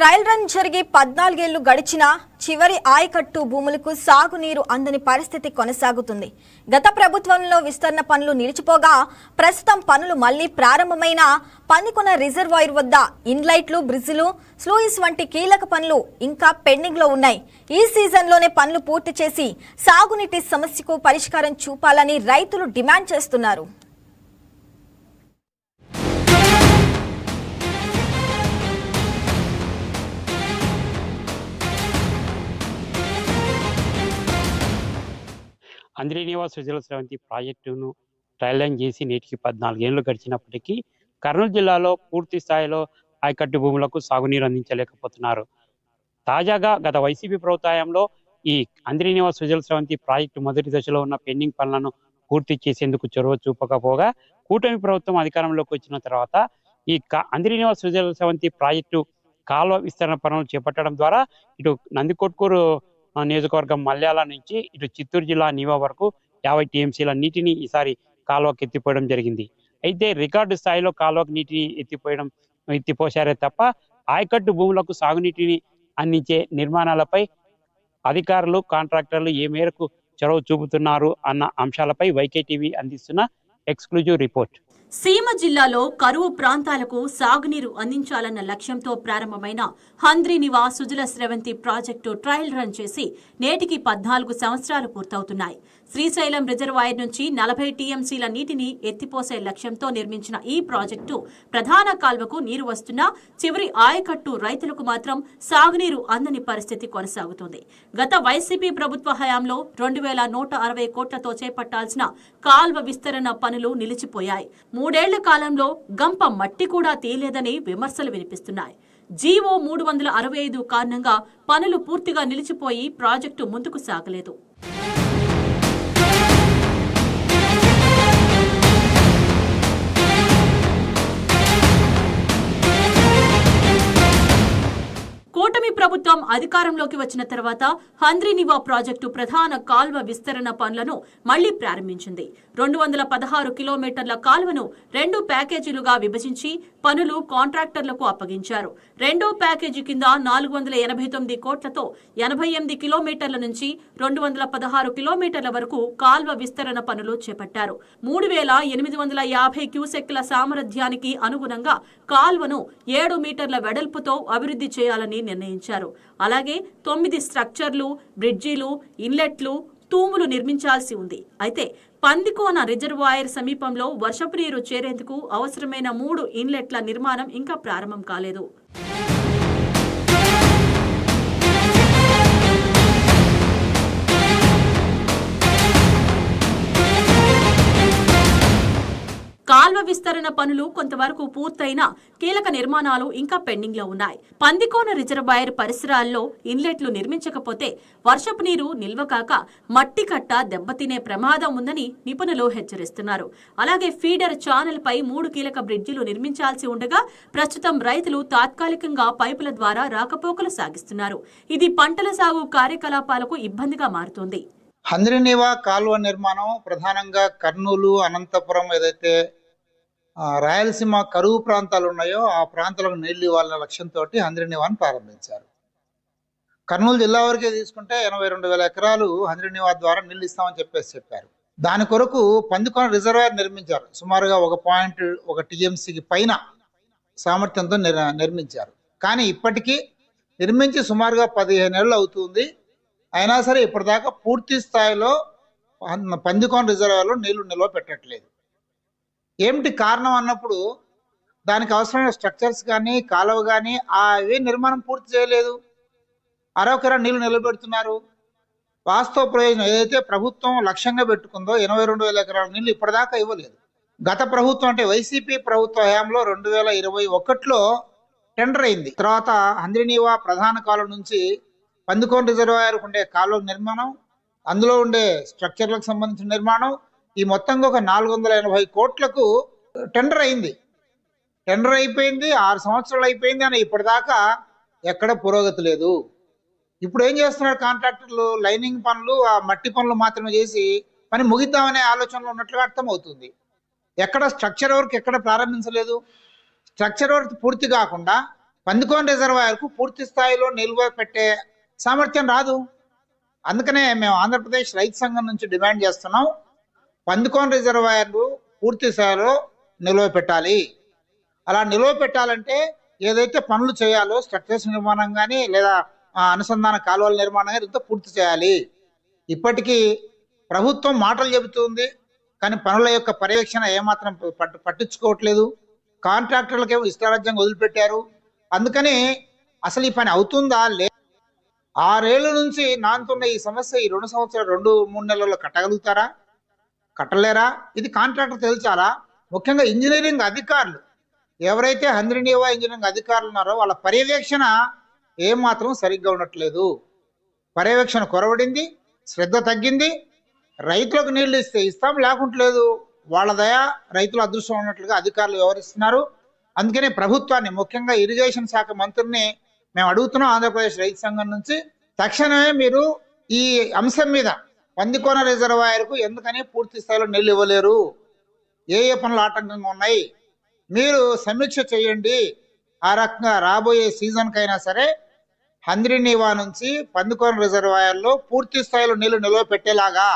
Trial run జరిగి 14 ఏళ్లు గడిచినా చివరి ఆయకట్టు భూములకు సాగునీరు అందని పరిస్థితి కొనసాగుతుంది. గత ప్రభుత్వంలో విస్తరణ పనులు నిలిచిపోగా ప్రస్తుతం పనులు మళ్లీ ప్రారంభమైన పందికొన రిజర్వాయర్ వద్ద ఇన్లైట్లు, బ్రిడ్జిలు, స్లూయిస్ వంటి కీలక పనులు ఇంకా పెండింగ్ లో ఉన్నాయి. ఈ సీజన్లోనే పనులు పూర్తి చేసి సాగునీటి సమస్యకు పరిష్కారం చూపాలని రైతులు డిమాండ్ చేస్తున్నారు. అంద్రీనివాస్ సుజల స్రవంతి ప్రాజెక్టును ట్రయల్ రన్ చేసి నేటికి 14 ఏళ్లు గడిచినప్పటికీ కర్నూలు జిల్లాలో పూర్తి స్థాయిలో ఆయకట్టు భూములకు సాగునీరు అందించలేకపోతున్నారు. తాజాగా గత వైసీపీ ప్రభుత్వంలో ఈ అంద్రీనివాస్ సుజల స్రవంతి ప్రాజెక్టు మొదటి దశలో ఉన్న పెండింగ్ పనులను పూర్తి చేసేందుకు చొరవ చూపకపోగా కూటమి ప్రభుత్వం అధికారంలోకి వచ్చిన తర్వాత ఈ అంద్రీనివాస్ సుజల స్రవంతి ప్రాజెక్టు కాలువ విస్తరణ పనులు చేపట్టడం ద్వారా ఇటు నందికొట్కూరు నియోజకవర్గం మల్యాల నుంచి ఇటు చిత్తూరు జిల్లా నీవా వరకు 50 టీఎంసీల నీటిని ఈసారి కాలువకు ఎత్తిపోయడం జరిగింది. అయితే రికార్డు స్థాయిలో కాలువకు నీటిని ఎత్తిపోసారే తప్ప ఆయకట్టు భూములకు సాగునీటిని అందించే నిర్మాణాలపై అధికారులు, కాంట్రాక్టర్లు ఏ మేరకు చొరవ చూపుతున్నారు అన్న అంశాలపై వైకే టీవీ అందిస్తున్న ఎక్స్క్లూజివ్ రిపోర్ట్. సీమ జిల్లాలో కరువు ప్రాంతాలకు సాగునీరు అందించాలన్న లక్ష్యంతో ప్రారంభమైన అంద్రీనివాస్ Sujala Sravanthi project trial run చేసి నేటికి 14 సంవత్సరాలు పూర్తవుతున్నాయి. శ్రీశైలం రిజర్వాయర్ నుంచి 40 టీఎంసీల నీటిని ఎత్తిపోసే లక్ష్యంతో నిర్మించిన ఈ ప్రాజెక్టు ప్రధాన కాల్వకు నీరు వస్తున్నా చివరి ఆయకట్టు రైతులకు మాత్రం సాగునీరు అందని పరిస్థితి కొనసాగుతుంది. గత వైసీపీ ప్రభుత్వ హయాంలో 2160 కోట్లతో చేపట్టాల్సిన కాల్వ విస్తరణ పనులు నిలిచిపోయాయి. 3 ఏళ్ల కాలంలో గంప మట్టి కూడా తీయలేదని విమర్శలు వినిపిస్తున్నాయి. జీవో 365 కారణంగా పనులు పూర్తిగా నిలిచిపోయి ప్రాజెక్టు ముందుకు సాగలేదు. కూటమి ప్రభుత్వం అధికారంలోకి వచ్చిన తర్వాత అంద్రీనివా ప్రాజెక్టు ప్రధాన కాల్వ విస్తరణ పనులను మళ్లీ ప్రారంభించింది. 216 కిలోమీటర్ల కాల్వను 2 ప్యాకేజీలుగా విభజించి పనులు కాంట్రాక్టర్లకు అప్పగించారు. రెండో ప్యాకేజీ కింద 489 కోట్లతో 88 కిలోమీటర్ల నుంచి 216 కిలోమీటర్ల వరకు కాల్వ విస్తరణ పనులు చేపట్టారు. 3850 క్యూసెక్ల సామర్థ్యానికి అనుగుణంగా కాల్వను 7 మీటర్ల వెడల్పుతో అభివృద్ధి చేయాలని నిర్ణయించారు. అలాగే 9 స్ట్రక్చర్లు, బ్రిడ్జీలు, ఇన్లెట్లు, తూములు నిర్మించాల్సి ఉంది. అయితే పందికోన రిజర్వాయర్ సమీపంలో వర్షపు నీరు చేరేందుకు అవసరమైన 3 ఇన్లెట్ల నిర్మాణం ఇంకా ప్రారంభం కాలేదు. కాల్వ విస్తరణ పనులు కొంతవరకు పూర్తయినా కీలక నిర్మాణాలు ఇంకా పెండింగ్ లో ఉన్నాయి. పందికోన రిజర్వాయర్ పరిసరాల్లో ఇన్లెట్లు నిర్మించకపోతే వర్షపు నీరు నిల్వకాక మట్టి కట్ట దెబ్బతినే ప్రమాదం ఉందని నిపుణులు హెచ్చరిస్తున్నారు. అలాగే ఫీడర్ ఛానల్ పై 3 కీలక బ్రిడ్జిలు నిర్మించాల్సి ఉండగా ప్రస్తుతం రైతులు తాత్కాలికంగా పైపుల ద్వారా రాకపోకలు సాగిస్తున్నారు. ఇది పంటల సాగు కార్యకలాపాలకు ఇబ్బందిగా మారుతోంది. అంద్రీనివా కాలువ నిర్మాణం ప్రధానంగా కర్నూలు, అనంతపురం ఏదైతే రాయలసీమ కరువు ప్రాంతాలు ఉన్నాయో ఆ ప్రాంతాలకు నీళ్లు ఇవ్వాలనే లక్ష్యంతో అంద్రీనివాను ప్రారంభించారు. కర్నూలు జిల్లా వరకే తీసుకుంటే 82,000 ఎకరాలు అంద్రీనివా ద్వారా నీళ్లు ఇస్తామని చెప్పారు. దాని కొరకు పందికొన రిజర్వాయర్ నిర్మించారు. సుమారుగా 1.1 టీఎంసీకి పైన సామర్థ్యంతో నిర్మించారు. కానీ ఇప్పటికీ నిర్మించి సుమారుగా 15 ఏళ్ళు అవుతుంది. అయినా సరే ఇప్పటిదాకా పూర్తి స్థాయిలో పందికొన రిజర్వాయర్లో నీళ్లు నిల్వ పెట్టట్లేదు. ఏమిటి కారణం అన్నప్పుడు దానికి అవసరమైన స్ట్రక్చర్స్ కానీ, కాలువ కానీ అవి నిర్మాణం పూర్తి చేయలేదు. అరవకర నీళ్లు నిలబెడుతున్నారు. వాస్తవ ప్రయోజనం ఏదైతే ప్రభుత్వం లక్ష్యంగా పెట్టుకుందో 82,000 ఎకరాల నీళ్లు ఇప్పటిదాకా ఇవ్వలేదు. గత ప్రభుత్వం అంటే వైసీపీ ప్రభుత్వ హయాంలో 2021లో టెండర్ అయింది. తర్వాత అంద్రీనివా ప్రధాన కాలువ నుంచి పందికొన రిజర్వాయర్ ఉండే కాలువ నిర్మాణం, అందులో ఉండే స్ట్రక్చర్లకు సంబంధించిన నిర్మాణం, ఈ మొత్తంగా ఒక 480 కోట్లకు టెండర్ అయింది. టెండర్ అయిపోయింది, 6 సంవత్సరాలు అయిపోయింది అని ఇప్పటిదాకా ఎక్కడ పురోగతి లేదు. ఇప్పుడు ఏం చేస్తున్నారు కాంట్రాక్టర్లు? లైనింగ్ పనులు, ఆ మట్టి పనులు మాత్రమే చేసి పని ముగిద్దామనే ఆలోచనలో ఉన్నట్లుగా అర్థమవుతుంది. ఎక్కడ స్ట్రక్చర్ వర్క్ ఎక్కడ ప్రారంభించలేదు. స్ట్రక్చర్ వర్క్ పూర్తి కాకుండా పందికోన రిజర్వాయర్కు పూర్తి స్థాయిలో నిల్వ పెట్టే సామర్థ్యం రాదు. అందుకనే మేము ఆంధ్రప్రదేశ్ రైతు సంఘం నుంచి డిమాండ్ చేస్తున్నాం, పందికోన రిజర్వాయర్లు పూర్తి స్థాయిలో నిల్వ పెట్టాలి. అలా నిల్వ పెట్టాలంటే ఏదైతే పనులు చేయాలో స్ట్రక్చర్స్ నిర్మాణం కానీ లేదా అనుసంధాన కాలువల నిర్మాణం కానీ ఇంత పూర్తి చేయాలి. ఇప్పటికీ ప్రభుత్వం మాటలు చెబుతుంది కానీ పనుల యొక్క పర్యవేక్షణ ఏమాత్రం పట్టించుకోవట్లేదు. కాంట్రాక్టర్లకేమో ఇష్టారాజ్యంగా వదిలిపెట్టారు. అందుకని అసలు ఈ పని అవుతుందా లే 6 ఏళ్ల నుంచి నానుతున్న ఈ సమస్య ఈ 2 సంవత్సరాలు 2-3 నెలల్లో కట్టగలుగుతారా? కట్టలేరా? ఇది కాంట్రాక్టర్ తెలుసాలా? ముఖ్యంగా ఇంజనీరింగ్ అధికారులు ఎవరైతే హంద్రీనీవా ఇంజనీరింగ్ అధికారులు ఉన్నారో వాళ్ళ పర్యవేక్షణ ఏమాత్రం సరిగ్గా ఉండట్లేదు. పర్యవేక్షణ కొరవడింది, శ్రద్ధ తగ్గింది. రైతులకు నీళ్లు ఇస్తాం లేకుంటలేదు, వాళ్ళ దయా రైతుల అదృష్టం ఉన్నట్లుగా అధికారులు వ్యవహరిస్తున్నారు. అందుకనే ప్రభుత్వాన్ని, ముఖ్యంగా ఇరిగేషన్ శాఖ మంత్రిని మేము అడుగుతున్నాం ఆంధ్రప్రదేశ్ రైతు సంఘం నుంచి, తక్షణమే మీరు ఈ అంశం మీద పందికోన రిజర్వాయర్కు ఎందుకని పూర్తి స్థాయిలో నీళ్లు ఇవ్వలేరు, ఏ పనులు ఆటంకంగా ఉన్నాయి, మీరు సమీక్ష చేయండి. ఆ రకంగా రాబోయే సీజన్కైనా సరే హంద్రీనీవా నుంచి పందికోన రిజర్వాయర్లో పూర్తి స్థాయిలో నీళ్లు నిల్వ పెట్టేలాగా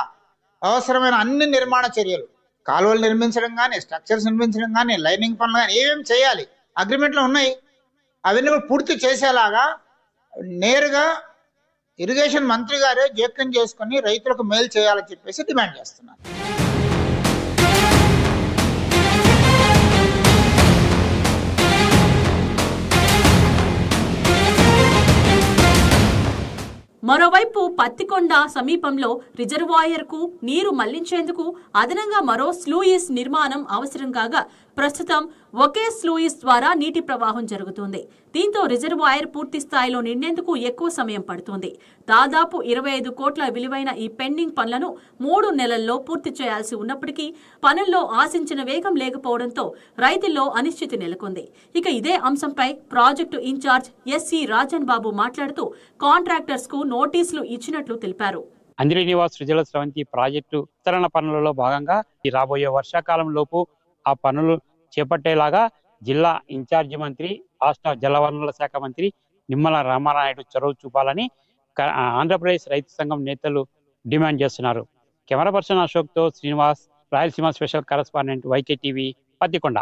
అవసరమైన అన్ని నిర్మాణ చర్యలు, కాలువలు నిర్మించడం కానీ, స్ట్రక్చర్స్ నిర్మించడం కానీ, లైనింగ్ పనులు కానీ ఏమేమి చేయాలి అగ్రిమెంట్లో ఉన్నాయి, అవన్నీ కూడా పూర్తి చేసేలాగా నేరుగా ఇరిగేషన్ మంత్రి గారే జోక్యం చేసుకుని రైతులకు మేలు చేయాలని చెప్పేసి డిమాండ్ చేస్తున్నారు. మరోవైపు పత్తికొండ సమీపంలో రిజర్వాయర్కు నీరు మళ్లించేందుకు అదనంగా మరో స్లూయిస్ నిర్మాణం అవసరం కాగా ప్రస్తుతం ఒకే స్లూయిస్ ద్వారా నీటి ప్రవాహం జరుగుతుంది. దీంతో రిజర్వాయర్ పూర్తి స్థాయిలో నిండేందుకు ఎక్కువ సమయం పడుతుంది. దాదాపు 25 కోట్ల విలువైన ఈ పెండింగ్ పనులను 3 నెలల్లో పూర్తి చేయాల్సి ఉన్నప్పటికీ పనుల్లో ఆశించిన వేగం లేకపోవడంతో రైతుల్లో అనిశ్చితి నెలకొంది. ఇక ఇదే అంశంపై ప్రాజెక్టు ఇన్ఛార్జ్ ఎస్సీ రాజన్ బాబు మాట్లాడుతూ కాంట్రాక్టర్స్ కు నోటీసులు ఇచ్చినట్లు తెలిపారు. హంద్రీనీవా సృజల స్రవంతి ప్రాజెక్టు విస్తరణ పనులలో భాగంగా ఈ రాబోయే వర్షాకాలం లోపు ఆ పనులు చేపట్టేలాగా జిల్లా ఇన్ఛార్జి మంత్రి, రాష్ట్ర జలవనరుల శాఖ మంత్రి నిమ్మల రామానాయుడు చొరవ చూపాలని ఆంధ్రప్రదేశ్ రైతు సంఘం నేతలు డిమాండ్ చేస్తున్నారు. కెమెరా పర్సన్ అశోక్తో Srinivas, Rayalaseema special correspondent YK TV, Pattikonda.